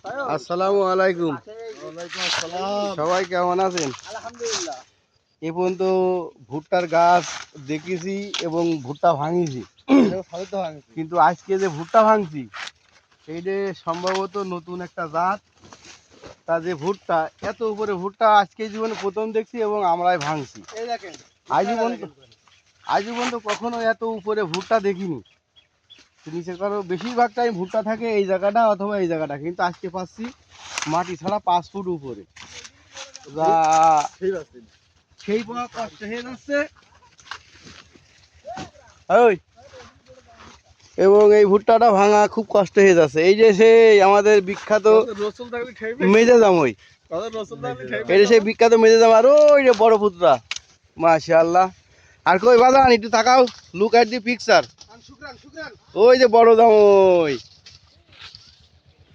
আসসালামু আলাইকুম। ওয়ালাইকুম আসসালাম। সবাই কেমন আছেন? আলহামদুলিল্লাহ। এ পর্যন্ত ভুট্টার গাছ দেখেছি এবং ভুট্টা ভাঙিছি, কিন্তু আজকে যে ভুট্টা ভাঙছি সেইটা সম্ভবত নতুন একটা জাত। তা যে ভুট্টা এত উপরে ভুট্টা আজকে জীবনে প্রথম দেখছি এবং আমরাই ভাঙছি। এই দেখেন, আজ পর্যন্ত কখনো এত উপরে ভুট্টা দেখিনি। নিচে কারো বেশিরভাগ টাইম ভুট্টা থাকে এই জায়গাটা অথবা এই জায়গাটা, কিন্তু আজকে পাচ্ছি মাটি ছাড়া 5 ফুট উপরে। যা সেই পাওয়া কষ্ট হয়ে যাচ্ছে। ওই এবং এই ভুট্টাটা ভাঙা খুব কষ্ট হয়ে যাচ্ছে। এই যে সেই আমাদের বিখ্যাত মেজে জামই, এই যে সেই বিখ্যাত মেজে জাম, আর ওই যে বড় পুত্রা, মাশাআল্লাহ। আর কই বাজান একটু তাকাও, লুক এট দি পিকচার। ওই যে বড় জামই,